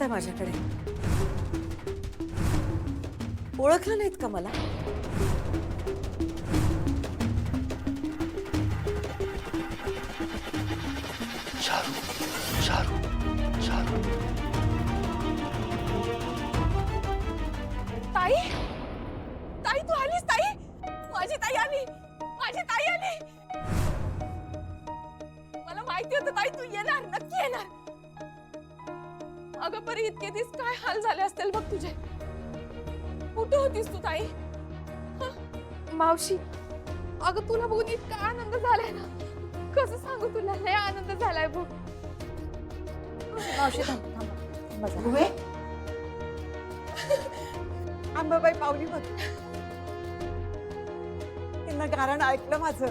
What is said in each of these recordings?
बघताय माझ्याकडे? ओळखलं नाहीत का मला? चारू, चारू, चारू. ताई, ताई तू आलीस ताई, माझी ताई आली, माझी ताई आली. मला माहिती होतं ताई तू येणार, नक्की येणार. अगं परी इतके दिवस काय हाल झाले असतील बघ तुझे. कुठे होतीस तू ताई? मावशी, अगं तुला बघून इतका आनंद झालाय ना, कसं सांगू तुला, लय आनंद झालाय बघ. मावशी थांब थांब थांब. उभे अंबाबाई पावली बघ. तिनं गारण ऐकलं माझं.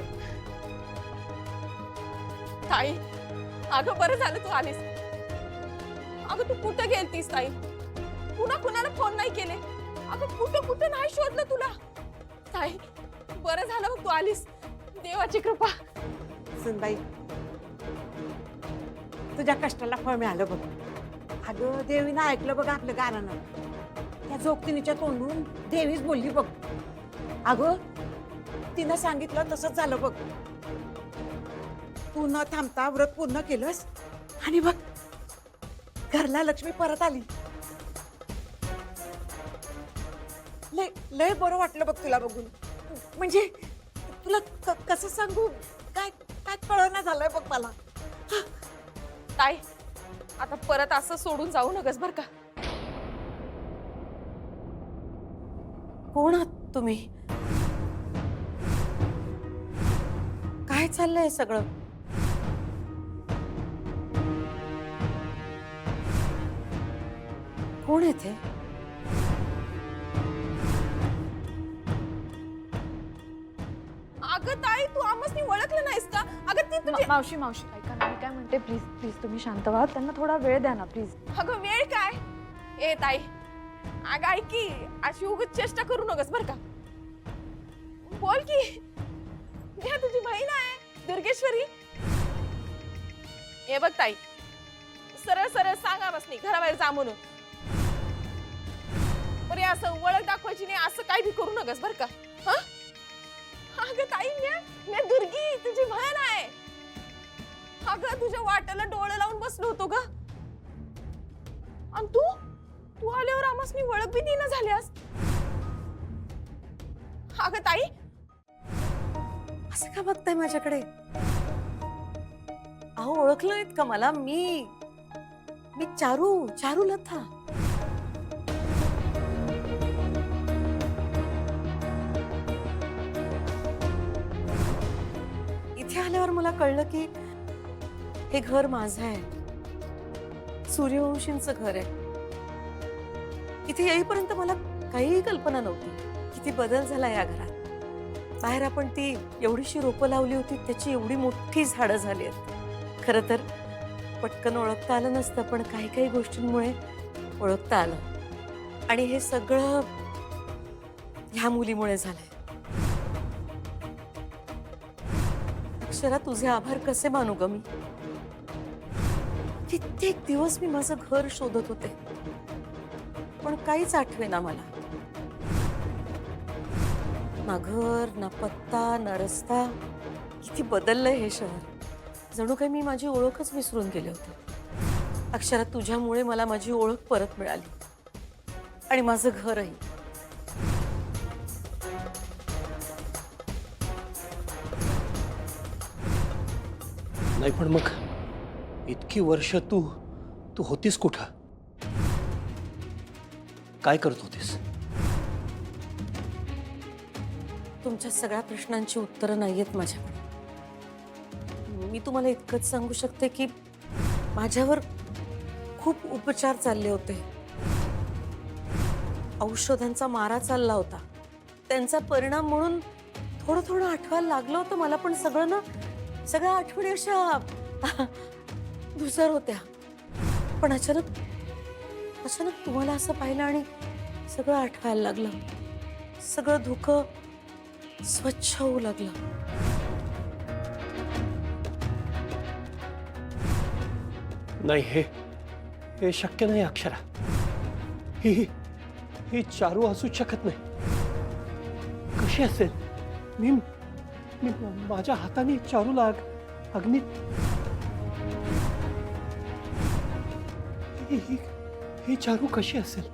ताई, अगं बरं झालं तू आलीस. अगं तू कुठं गेलतीस ताई? कुणाला फोन नाही केले. अगं कुठं नाही शोधलं तुला. ताई बरं झालं बघ तू आलीस. देवाची कृपा. सुनबाई, तुझ्या कष्टाला फळ मिळालं बघ. अगं देवीनं ऐकलं बघ आपलं गाणं. त्या जोगतिनीच्या तोंडून देवीच बोलली बघ. अगं तिनं सांगितलं तसंच झालं बघ. तू न थांबता व्रत पूर्ण केलंस आणि बघ घरला लक्ष्मी परत आली. लय लय बरं वाटलं बघ तुला बघून. म्हणजे तुला कसं सांगू, काय काय कळना झालंय बघ मला. ताई आता परत असं सोडून जाऊ नकस बर का. कोण आहात तुम्ही? काय चाललंय सगळं? कोण येते? अगं ताई तू आमसनी ओळखलं नाहीस का? अगं ती तुझी मावशी मावशी ऐका ना, मी काय म्हणते, प्लीज प्लीज तुम्ही शांत व्हा, त्यांना थोडा वेळ द्या ना प्लीज. अगं वेळ काय? ए ताई, अगं ऐक की, अशी उगाच चेष्टा करू नकस बर का. बोल की, मी तुझी बहीण आहे दुर्गेश्वरी. हे बघ ताई, सरळ सरळ सांगा बसनी घराबाहेर जा म्हणून. बरे असं ओळख दाखवायची नाही असं काही भी करू नकस बर का. हा अगं ताई, मी दुर्गी तुझी बहीण आहे. अगं तुझ्या वाट्याला डोळे लावून बसलो होतो ग. आणि तू आल्यावर आमसनी ओळख बी दिना झाल्यास. अगं ताई, असं का बघताय माझ्याकडे? अहो ओळखलं नाहीत का मला? मी चारू लथा. इथे आल्यावर मला कळलं की हे घर माझं आहे. सूर्यवंशींचं घर आहे. इथे येईपर्यंत मला काहीही कल्पना नव्हती किती बदल झाला या घरात. बाहेर आपण ती एवढीशी रोपं लावली होती, त्याची एवढी मोठी झाडं झाली आहेत. खरं तर पटकन ओळखता आलं नसतं, पण काही काही गोष्टींमुळे ओळखता आलं. आणि हे सगळं ह्या मुलीमुळे झालंय. अक्षरा, तुझे आभार कसे मानू ग मी? कित्येक दिवस मी माझं घर शोधत होते, पण काहीच आठवेना मला. ना घर, ना पत्ता, ना रस्ता. किती बदललंय हे शहर. जणू काही मी माझी ओळखच विसरून गेले होते. अक्षरा, तुझ्यामुळे मला माझी ओळख परत मिळाली आणि माझं घरही. नाही पण मग इतकी वर्ष तू होतीस कुठं? काय करत होतीस? तुमच्या सगळ्या प्रश्नांची उत्तरं नाहीयेत माझ्याकडे. मी तुम्हाला इतकंच सांगू शकते की माझ्यावर खूप उपचार चालले होते. औषधांचा मारा चालला होता. त्यांचा परिणाम म्हणून थोडं थोडं आठवायला लागलं होतं मला, पण सगळ्या आठवणी अशा धुसर होत्या. पण अचानक तुम्हाला असं पाहिलं आणि सगळं आठवायला लागलं. सगळं धुकं स्वच्छ होऊ लागलं. नाही, हे शक्य नाही अक्षरा. ही ही चारू असूच शकत नाही. कशी असेल? मी मी माझ्या हाताने चारूला अग्नीत. ही चारू कशी असेल?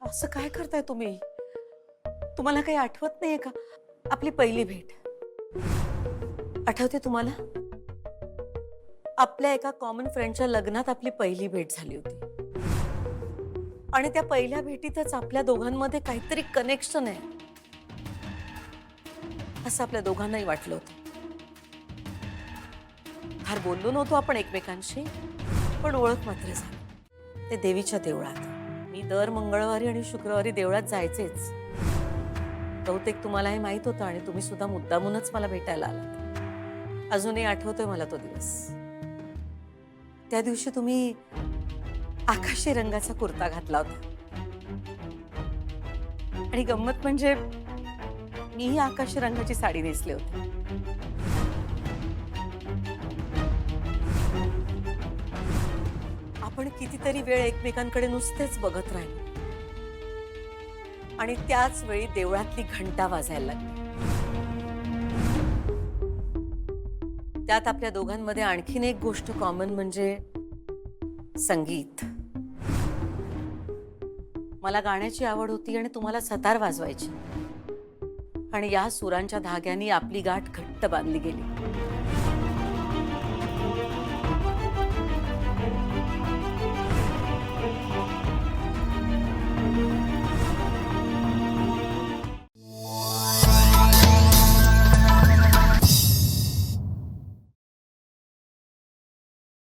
असं काय करताय तुम्ही? तुम्हाला काही आठवत नाहीये का आपली पहिली भेट? आठवते तुम्हाला? आपल्या एका कॉमन फ्रेंडच्या लग्नात आपली पहिली भेट झाली होती आणि त्या पहिल्या भेटीतच आपल्या दोघांमध्ये काहीतरी कनेक्शन आहे असं आपल्या दोघांनाही वाटलं होतं. फार बोललो नव्हतो आपण एकमेकांशी, पण ओळख मात्र झाली. ते देवीच्या देवळात. मी दर मंगळवारी आणि शुक्रवारी देवळात जायचेच. बहुतेक तुम्हाला हे माहित होतं आणि तुम्ही सुद्धा मुद्दामूनच मला भेटायला आलात. अजूनही आठवतोय मला तो दिवस. त्या दिवशी तुम्ही आकाशी रंगाचा कुर्ता घातला होता आणि गंमत म्हणजे मीही आकाशी रंगाची साडी नेसली होती. आपण कितीतरी वेळ एकमेकांकडे नुसतेच बघत राहिलो आणि त्याच वेळी देवळातली घंटा वाजायला लागली. त्यात आपल्या दोघांमध्ये आणखीन एक गोष्ट कॉमन म्हणजे संगीत. मला गाण्याची आवड होती आणि तुम्हाला सतार वाजवायची आणि या सुरांच्या धाग्यांनी आपली गाठ घट्ट बांधली गेली.